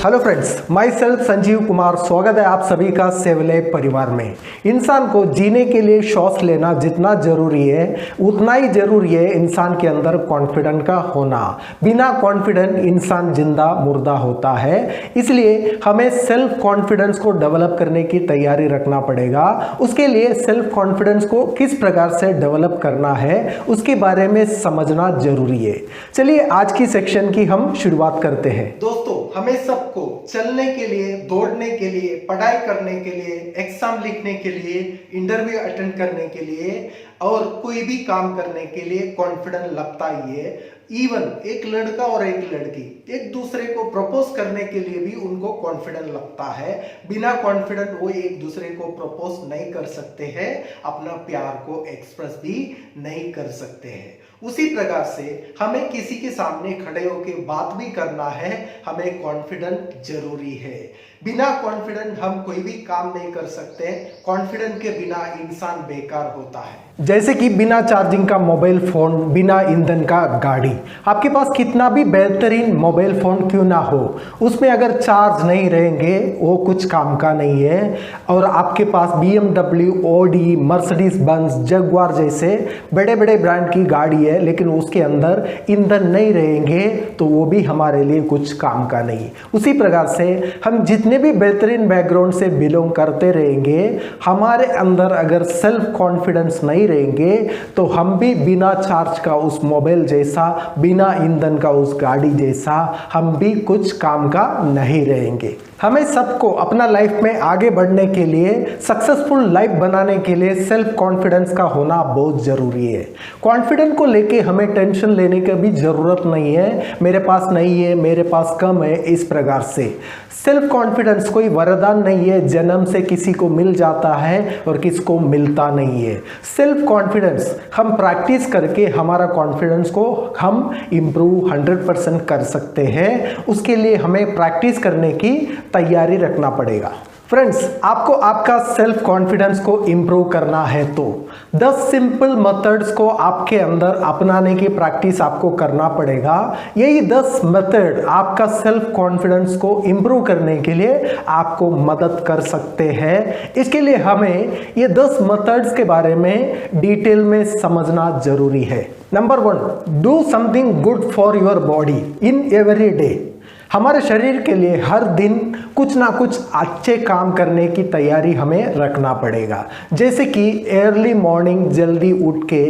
Hello friends, my self Sanjeev Kumar. स्वागत है आप सभी का सेवले परिवार में। इंसान को जीने के लिए श्वास लेना जितना जरूरी है उतना ही जरूरी है इंसान के अंदर कॉन्फिडेंट का होना। बिना कॉन्फिडेंट इंसान जिंदा मुर्दा होता है। इसलिए हमें सेल्फ कॉन्फिडेंस को डेवलप करने की तैयारी रखना पड़ेगा। उसके लिए सेल्फ कॉन्फिडेंस को किस प्रकार से डेवलप करना है उसके बारे में समझना जरूरी है। चलिए आज की सेक्शन की हम शुरुआत करते हैं। दोस्तों, हमें सबको चलने के लिए, दौड़ने के लिए, पढ़ाई करने के लिए, एग्जाम लिखने के लिए, इंटरव्यू अटेंड करने के लिए और कोई भी काम करने के लिए कॉन्फिडेंट लगता ही है। इवन एक लड़का और एक लड़की एक दूसरे को प्रपोज करने के लिए भी उनको कॉन्फिडेंट लगता है। बिना कॉन्फिडेंट वो एक दूसरे को प्रपोज नहीं कर सकते हैं, अपना प्यार को एक्सप्रेस भी नहीं कर सकते हैं। उसी प्रकार से हमें किसी के सामने खड़े होकर बात भी करना है, हमें कॉन्फिडेंट जरूरी है। बिना कॉन्फिडेंट हम कोई भी काम नहीं कर सकते। कॉन्फिडेंट के बिना इंसान बेकार होता है। जैसे कि बिना चार्जिंग का मोबाइल फोन, बिना ईंधन का गाड़ी। आपके पास कितना भी बेहतरीन मोबाइल फोन क्यों ना हो, उसमें अगर चार्ज नहीं रहेंगे वो कुछ काम का नहीं है। और आपके पास BMW, Audi, Mercedes Benz, Jaguar जैसे बड़े बड़े ब्रांड की गाड़ी है, लेकिन उसके अंदर ईंधन नहीं रहेंगे तो वो भी हमारे लिए कुछ काम का नहीं। उसी प्रकार से हम जितने भी बेहतरीन बैकग्राउंड से बिलोंग करते रहेंगे, हमारे अंदर अगर सेल्फ कॉन्फिडेंस नहीं रहेंगे तो हम भी बिना चार्ज का उस मोबाइल जैसा, बिना ईंधन का उस गाड़ी जैसा हम भी कुछ काम का नहीं रहेंगे। हमें सबको अपना लाइफ में आगे बढ़ने के लिए, सक्सेसफुल लाइफ बनाने के लिए सेल्फ कॉन्फिडेंस का होना बहुत जरूरी है। कॉन्फिडेंस को लेके हमें टेंशन लेने की भी जरूरत नहीं है, मेरे पास नहीं है, मेरे पास कम है, इस प्रकार से। सेल्फ कॉन्फिडेंस कोई वरदान नहीं है, जन्म से किसी को मिल जाता है और किसको मिलता नहीं है। सेल्फ कॉन्फिडेंस हम प्रैक्टिस करके हमारा कॉन्फिडेंस को हम इम्प्रूव 100% कर सकते हैं। उसके लिए हमें प्रैक्टिस करने की तैयारी रखना पड़ेगा। फ्रेंड्स, आपको आपका सेल्फ कॉन्फिडेंस को इम्प्रूव करना है तो 10 सिंपल मेथड्स को आपके अंदर अपनाने की प्रैक्टिस आपको करना पड़ेगा। यही 10 मेथड आपका सेल्फ कॉन्फिडेंस को इम्प्रूव करने के लिए आपको मदद कर सकते हैं। इसके लिए हमें ये 10 मेथड्स के बारे में डिटेल में समझना जरूरी है। Number 1, do something good for your body in every day. हमारे शरीर के लिए हर दिन कुछ ना कुछ अच्छे काम करने की तैयारी हमें रखना पड़ेगा। जैसे कि अर्ली मॉर्निंग जल्दी उठ के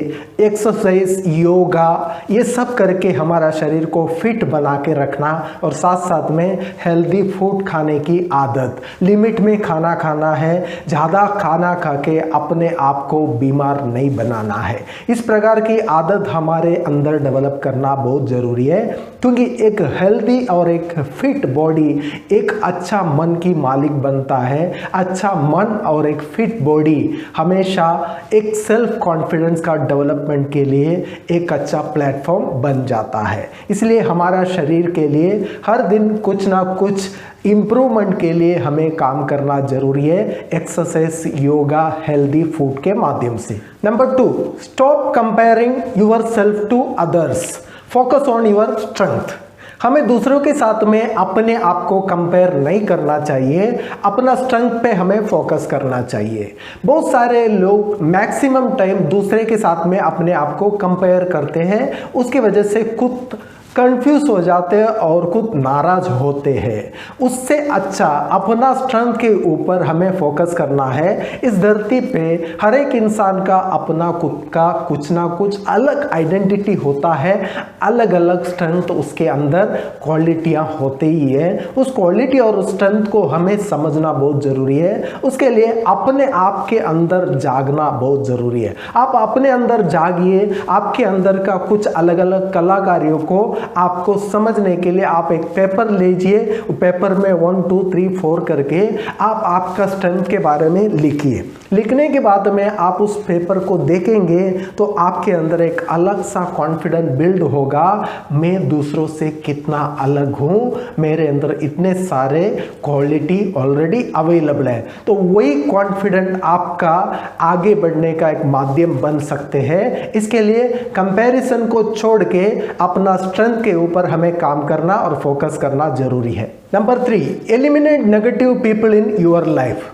एक्सरसाइज, योगा, ये सब करके हमारा शरीर को फिट बना के रखना और साथ साथ में हेल्दी फूड खाने की आदत। लिमिट में खाना खाना है, ज़्यादा खाना खा के अपने आप को बीमार नहीं बनाना है। इस प्रकार की आदत हमारे अंदर डेवलप करना बहुत ज़रूरी है, क्योंकि एक हेल्दी और एक फिट बॉडी एक अच्छा मन की मालिक बनता है। अच्छा मन और एक फिट बॉडी हमेशा एक सेल्फ कॉन्फिडेंस का डेवलपमेंट के लिए एक अच्छा प्लेटफॉर्म बन जाता है। इसलिए हमारा शरीर के लिए हर दिन कुछ ना कुछ इम्प्रूवमेंट के लिए हमें काम करना जरूरी है, एक्सरसाइज, योगा, हेल्दी फूड के माध्यम से। Number 2, stop comparing yourself to others, focus on your strength. हमें दूसरों के साथ में अपने आप को कंपेयर नहीं करना चाहिए, अपना स्ट्रेंथ पे हमें फोकस करना चाहिए। बहुत सारे लोग मैक्सिमम टाइम दूसरे के साथ में अपने आप को कंपेयर करते हैं, उसकी वजह से खुद कंफ्यूज हो जाते हैं और खुद नाराज होते हैं। उससे अच्छा अपना स्ट्रेंथ के ऊपर हमें फोकस करना है। इस धरती पे हर एक इंसान का अपना खुद का कुछ ना कुछ अलग आइडेंटिटी होता है, अलग अलग स्ट्रेंथ उसके अंदर क्वालिटियाँ होती ही है। उस क्वालिटी और उस स्ट्रेंथ को हमें समझना बहुत ज़रूरी है। उसके लिए अपने आप के अंदर जागना बहुत ज़रूरी है। आप अपने अंदर जागिए, आपके अंदर का कुछ अलग अलग कलाकारियों को आपको समझने के लिए आप एक पेपर लीजिए, पेपर में 1 2 3 4 करके आप आपका स्ट्रेंथ के बारे में लिखिए। लिखने के बाद में आप उस पेपर को देखेंगे तो आपके अंदर एक अलग सा कॉन्फिडेंस बिल्ड होगा, मैं दूसरों से कितना इतना अलग हूँ, मेरे अंदर इतने सारे क्वालिटी ऑलरेडी अवेलेबल है। तो वही कॉन्फिडेंट आपका आगे बढ़ने का एक माध्यम बन सकते हैं। इसके लिए कंपैरिजन को छोड़ के अपना स्ट्रेंथ के ऊपर हमें काम करना और फोकस करना जरूरी है। Number 3, eliminate negative people in your life.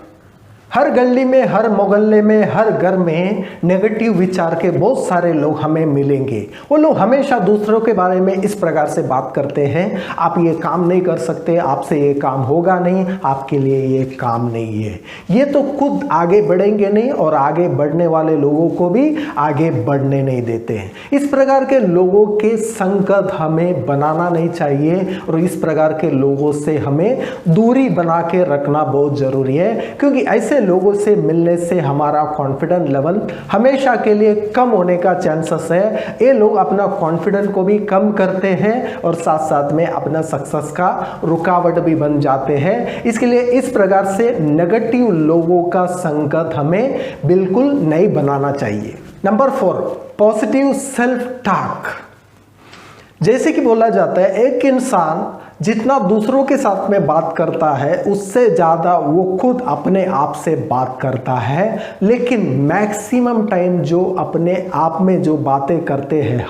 हर गली में, हर मोहल्ले में, हर घर में नेगेटिव विचार के बहुत सारे लोग हमें मिलेंगे। वो लोग हमेशा दूसरों के बारे में इस प्रकार से बात करते हैं, आप ये काम नहीं कर सकते, आपसे ये काम होगा नहीं, आपके लिए ये काम नहीं है। ये तो खुद आगे बढ़ेंगे नहीं और आगे बढ़ने वाले लोगों को भी आगे बढ़ने नहीं देते हैं। इस प्रकार के लोगों के संगत हमें बनाना नहीं चाहिए और इस प्रकार के लोगों से हमें दूरी बना के रखना बहुत जरूरी है, क्योंकि ऐसे लोगों से मिलने से हमारा कॉन्फिडेंस लेवल हमेशा के लिए कम होने का चांसेस है। ये लोग अपना कॉन्फिडेंस को भी कम करते हैं और साथ साथ में अपना सक्सेस का रुकावट भी बन जाते हैं। इसके लिए इस प्रकार से नेगेटिव लोगों का संगत हमें बिल्कुल नहीं बनाना चाहिए। Number 4, positive self talk. जैसे कि बोला जाता है, एक इंसान जितना दूसरों के साथ में बात करता है उससे ज़्यादा वो खुद अपने आप से बात करता है, लेकिन मैक्सिमम टाइम जो अपने आप में जो बातें करते हैं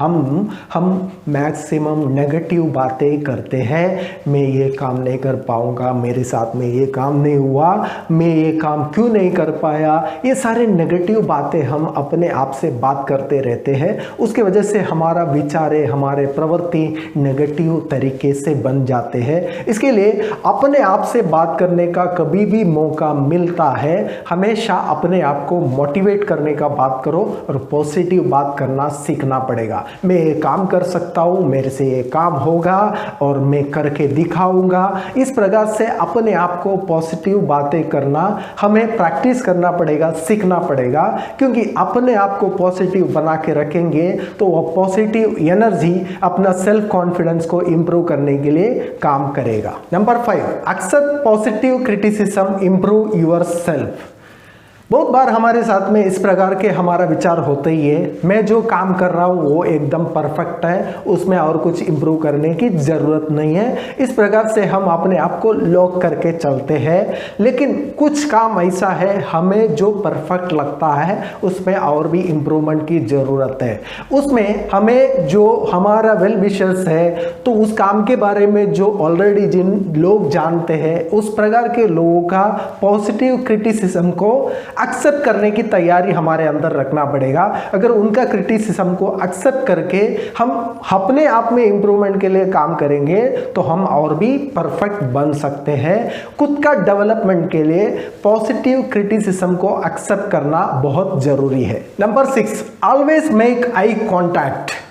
हम मैक्सिमम नेगेटिव बातें करते हैं। मैं ये काम नहीं कर पाऊँगा, मेरे साथ में ये काम नहीं हुआ, मैं ये काम क्यों नहीं कर पाया, ये सारे नेगेटिव बातें हम अपने आप से बात करते रहते हैं। उसके वजह से हमारा विचार, हमारे प्रवृत्ति नेगेटिव तरीके से बन जाते हैं। इसके लिए अपने आप से बात करने का कभी भी मौका मिलता है, हमेशा अपने आप को मोटिवेट करने का बात करो और पॉजिटिव बात करना सीखना पड़ेगा। मैं ये काम कर सकता हूँ, मेरे से ये काम होगा और मैं करके दिखाऊंगा। इस प्रकार से अपने आप को पॉजिटिव बातें करना हमें प्रैक्टिस करना पड़ेगा, सीखना पड़ेगा, क्योंकि अपने आप को पॉजिटिव बना के रखेंगे तो वह पॉजिटिव एनर्जी अपना सेल्फ कॉन्फिडेंस को इंप्रूव करने के लिए काम करेगा। Number 5, accept positive criticism, improve yourself. बहुत बार हमारे साथ में इस प्रकार के हमारा विचार होते ही है, मैं जो काम कर रहा हूँ वो एकदम परफेक्ट है, उसमें और कुछ इम्प्रूव करने की ज़रूरत नहीं है। इस प्रकार से हम अपने आप को लॉक करके चलते हैं, लेकिन कुछ काम ऐसा है हमें जो परफेक्ट लगता है उसमें और भी इम्प्रूवमेंट की ज़रूरत है। उसमें हमें जो हमारा वेल विशर्स है तो उस काम के बारे में जो ऑलरेडी जिन लोग जानते हैं उस प्रकार के लोगों का पॉजिटिव क्रिटिसिज्म को एक्सेप्ट करने की तैयारी हमारे अंदर रखना पड़ेगा। अगर उनका क्रिटिसिज्म को एक्सेप्ट करके हम अपने आप में इंप्रूवमेंट के लिए काम करेंगे तो हम और भी परफेक्ट बन सकते हैं। खुद का डेवलपमेंट के लिए पॉजिटिव क्रिटिसिज्म को एक्सेप्ट करना बहुत जरूरी है। Number 6, always make eye contact.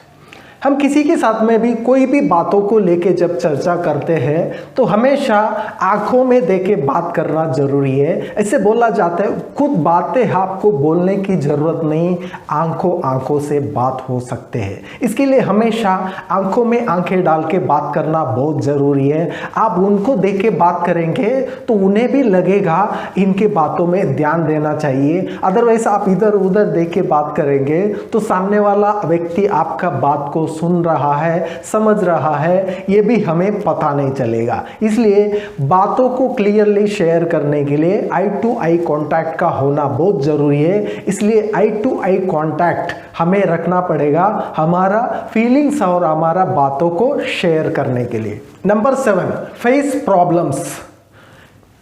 हम किसी के साथ में भी कोई भी बातों को लेके जब चर्चा करते हैं तो हमेशा आंखों में देके बात करना जरूरी है। ऐसे बोला जाता है, खुद बातें आपको बोलने की जरूरत नहीं, आंखों से बात हो सकते हैं। इसके लिए हमेशा आंखों में आंखें डाल के बात करना बहुत जरूरी है। आप उनको देख के बात करेंगे तो उन्हें भी लगेगा इनके बातों में ध्यान देना चाहिए। अदरवाइज आप इधर उधर देख के बात करेंगे तो सामने वाला व्यक्ति आपका बात को सुन रहा है, समझ रहा है, ये भी हमें पता नहीं चलेगा। इसलिए बातों को क्लियरली शेयर करने के लिए आई टू आई कांटेक्ट का होना बहुत जरूरी है। इसलिए आई टू आई कांटेक्ट हमें रखना पड़ेगा हमारा फीलिंग्स और हमारा बातों को शेयर करने के लिए। Number 7, face problems.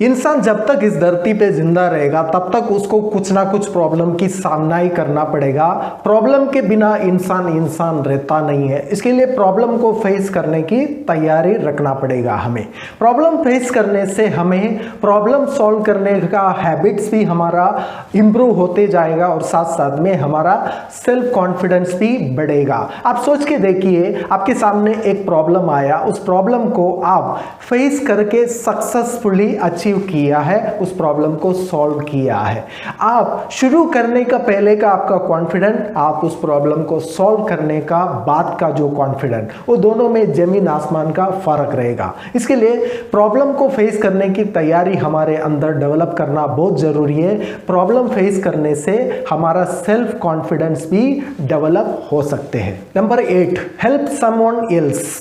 इंसान जब तक इस धरती पे जिंदा रहेगा तब तक उसको कुछ ना कुछ प्रॉब्लम की सामना ही करना पड़ेगा। प्रॉब्लम के बिना इंसान रहता नहीं है। इसके लिए प्रॉब्लम को फेस करने की तैयारी रखना पड़ेगा हमें। प्रॉब्लम फेस करने से हमें प्रॉब्लम सॉल्व करने का हैबिट्स भी हमारा इंप्रूव होते जाएगा और साथ साथ में हमारा सेल्फ कॉन्फिडेंस भी बढ़ेगा। आप सोच के देखिए, आपके सामने एक प्रॉब्लम आया, उस प्रॉब्लम को आप फेस करके सक्सेसफुली अचीव किया है, उस प्रॉब्लम को सॉल्व किया है। आप शुरू करने का पहले का आपका कॉन्फिडेंट, आप उस प्रॉब्लम को सॉल्व करने का बाद का जो कॉन्फिडेंट, वो दोनों में जमीन आसमान का फर्क रहेगा। इसके लिए प्रॉब्लम को फेस करने की तैयारी हमारे अंदर डेवलप करना बहुत जरूरी है। प्रॉब्लम फेस करने से हमारा सेल्फ कॉन्फिडेंस भी डेवलप हो सकते हैं। Number 8, help someone else.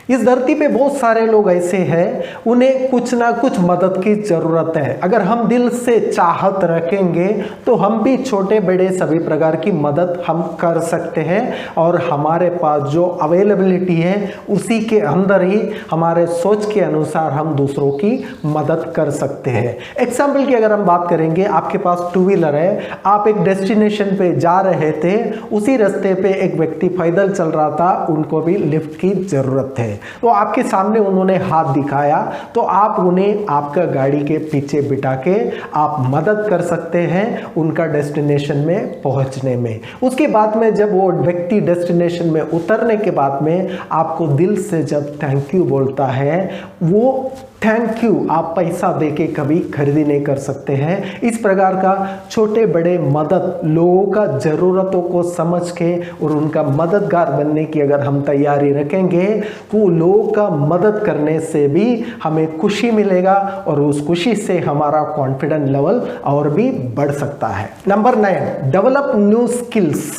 इस धरती पे बहुत सारे लोग ऐसे हैं, उन्हें कुछ ना कुछ मदद की ज़रूरत है। अगर हम दिल से चाहत रखेंगे तो हम भी छोटे बड़े सभी प्रकार की मदद हम कर सकते हैं, और हमारे पास जो अवेलेबिलिटी है उसी के अंदर ही हमारे सोच के अनुसार हम दूसरों की मदद कर सकते हैं। एग्जाम्पल की अगर हम बात करेंगे, आपके पास टू व्हीलर है, आप एक डेस्टिनेशन पे जा रहे थे, उसी रास्ते पे एक व्यक्ति पैदल चल रहा था, उनको भी लिफ्ट की ज़रूरत है, तो आपके सामने उन्होंने हाथ दिखाया, तो आप उन्हें आपका गाड़ी के पीछे बिठा के आप मदद कर सकते हैं उनका डेस्टिनेशन में पहुंचने में। उसके बाद में जब वो व्यक्ति डेस्टिनेशन में उतरने के बाद में आपको दिल से जब थैंक यू बोलता है, वो थैंक यू आप पैसा देके कभी खरीदी नहीं कर सकते हैं। इस प्रकार का छोटे बड़े मदद, लोगों का ज़रूरतों को समझ के और उनका मददगार बनने की अगर हम तैयारी रखेंगे तो लोगों का मदद करने से भी हमें खुशी मिलेगा, और उस खुशी से हमारा कॉन्फिडेंस लेवल और भी बढ़ सकता है। Number 9, develop new skills.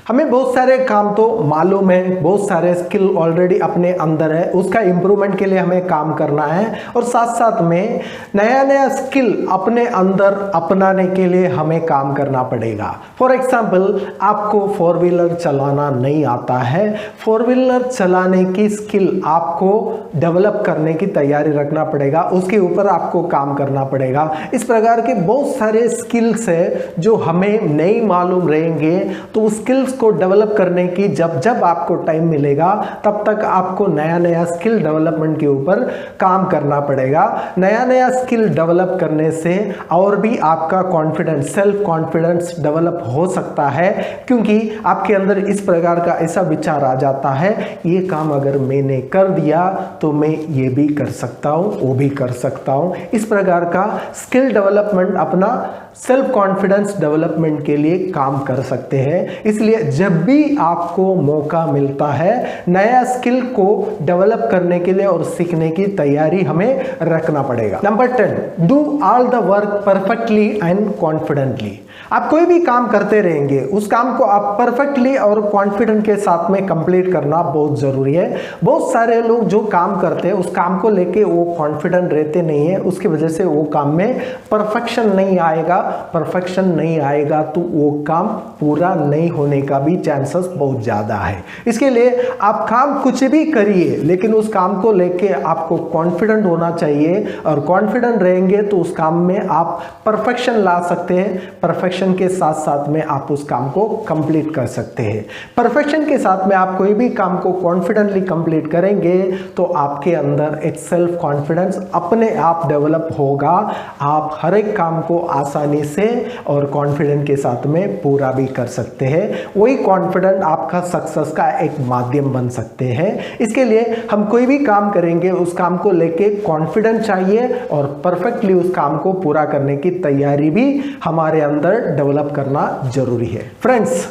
हमें बहुत सारे काम तो मालूम है, बहुत सारे स्किल ऑलरेडी अपने अंदर है, उसका इम्प्रूवमेंट के लिए हमें काम करना है, और साथ साथ में नया नया स्किल अपने अंदर अपनाने के लिए हमें काम करना पड़ेगा। फॉर एग्जांपल, आपको 4 व्हीलर चलाना नहीं आता है, 4 व्हीलर चलाने की स्किल आपको डेवलप करने की तैयारी रखना पड़ेगा, उसके ऊपर आपको काम करना पड़ेगा। इस प्रकार के बहुत सारे स्किल्स है जो हमें नहीं मालूम रहेंगे, तो स्किल्स को डेवलप करने की जब आपको टाइम मिलेगा तब तक आपको नया नया स्किल डेवलपमेंट के ऊपर काम करना पड़ेगा। नया नया स्किल डेवलप करने से और भी आपका कॉन्फिडेंस, सेल्फ कॉन्फिडेंस डेवलप हो सकता है, क्योंकि आपके अंदर इस प्रकार का ऐसा विचार आ जाता है, ये काम अगर मैंने कर दिया तो मैं ये भी कर सकता हूँ, वो भी कर सकता हूँ। इस प्रकार का स्किल डेवलपमेंट अपना सेल्फ कॉन्फिडेंस डेवलपमेंट के लिए काम कर सकते हैं। इसलिए जब भी आपको मौका मिलता है नया स्किल को डेवलप करने के लिए और सीखने की तैयारी हमें रखना पड़ेगा। Number 10, do all the work perfectly and confidently. आप कोई भी काम करते रहेंगे, उस काम को आप परफेक्टली और कॉन्फिडेंट के साथ में कंप्लीट करना बहुत जरूरी है। बहुत सारे लोग जो काम करते हैं उस काम को लेके वो कॉन्फिडेंट रहते नहीं है, उसकी वजह से वो काम में परफेक्शन नहीं आएगा। परफेक्शन नहीं आएगा तो वो काम पूरा नहीं होने का भी चांसेस बहुत ज़्यादा है। इसके लिए आप काम कुछ भी करिए, लेकिन उस काम को लेके आपको कॉन्फिडेंट होना चाहिए, और कॉन्फिडेंट रहेंगे तो उस काम में आप परफेक्शन ला सकते हैं। परफेक्शन के साथ साथ में आप उस काम को कंप्लीट कर सकते हैं। परफेक्शन के साथ में आप कोई भी काम को कॉन्फिडेंटली कंप्लीट करेंगे तो आपके अंदर एक सेल्फ कॉन्फिडेंस अपने आप डेवलप होगा। आप हर एक काम को आसानी से और कॉन्फिडेंट के साथ में पूरा भी कर सकते हैं। वही कॉन्फिडेंट आपका सक्सेस का एक माध्यम बन सकते हैं। इसके लिए हम कोई भी काम करेंगे उस काम को लेके कॉन्फिडेंट चाहिए, और परफेक्टली उस काम को पूरा करने की तैयारी भी हमारे अंदर डेवलप करना जरूरी है। फ्रेंड्स,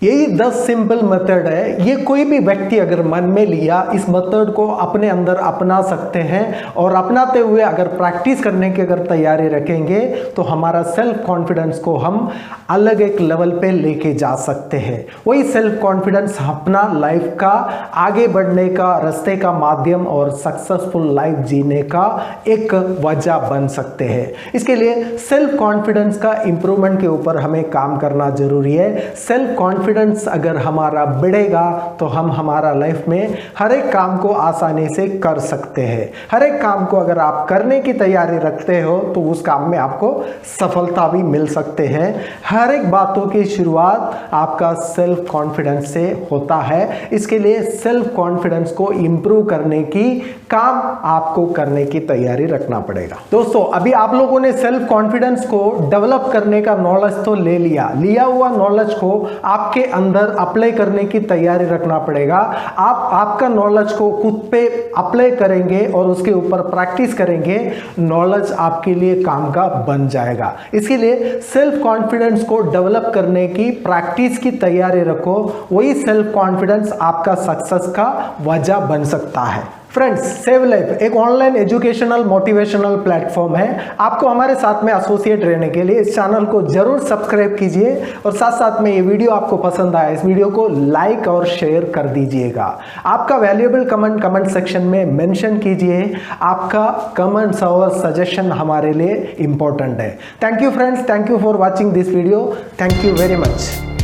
यही 10 सिंपल मेथड है। ये कोई भी व्यक्ति अगर मन में लिया, इस मेथड को अपने अंदर अपना सकते हैं, और अपनाते हुए अगर प्रैक्टिस करने की अगर तैयारी रखेंगे तो हमारा सेल्फ कॉन्फिडेंस को हम अलग एक लेवल पे लेके जा सकते हैं। वही सेल्फ कॉन्फिडेंस अपना लाइफ का आगे बढ़ने का रास्ते का माध्यम और सक्सेसफुल लाइफ जीने का एक वजह बन सकते हैं। इसके लिए सेल्फ कॉन्फिडेंस का इंप्रूवमेंट के ऊपर हमें काम करना जरूरी है। सेल्फ कॉन्फिडेंस अगर हमारा बढ़ेगा तो हम हमारा लाइफ में हर एक काम को आसानी से कर सकते हैं। हर एक काम को अगर आप करने की तैयारी रखते हो तो उस काम में आपको सफलता भी मिल सकते हैं। हर एक बातों की शुरुआत आपका सेल्फ कॉन्फिडेंस से होता है। इसके लिए सेल्फ कॉन्फिडेंस को इंप्रूव करने की काम आपको करने की तैयारी रखना पड़ेगा। दोस्तों, अभी आप लोगों ने सेल्फ कॉन्फिडेंस को डेवलप करने का नॉलेज तो ले लिया हुआ नॉलेज को आपके अंदर अप्लाई करने की तैयारी रखना पड़ेगा। आप आपका नॉलेज को खुद पे अप्लाई करेंगे और उसके ऊपर प्रैक्टिस करेंगे, नॉलेज आपके लिए काम का बन जाएगा। इसीलिए सेल्फ कॉन्फिडेंस को डेवलप करने की प्रैक्टिस की तैयारी रखो। वही सेल्फ कॉन्फिडेंस आपका सक्सेस का वजह बन सकता है। फ्रेंड्स, सेव लाइफ एक ऑनलाइन एजुकेशनल मोटिवेशनल प्लेटफॉर्म है। आपको हमारे साथ में एसोसिएट रहने के लिए इस चैनल को जरूर सब्सक्राइब कीजिए और साथ साथ में ये वीडियो आपको पसंद आया इस वीडियो को लाइक और शेयर कर दीजिएगा। आपका वैल्यूएबल कमेंट सेक्शन में मेंशन कीजिए। आपका कमेंट्स और सजेशन हमारे लिए इंपॉर्टेंट है। Thank you friends, thank you for watching this video. Thank you very much.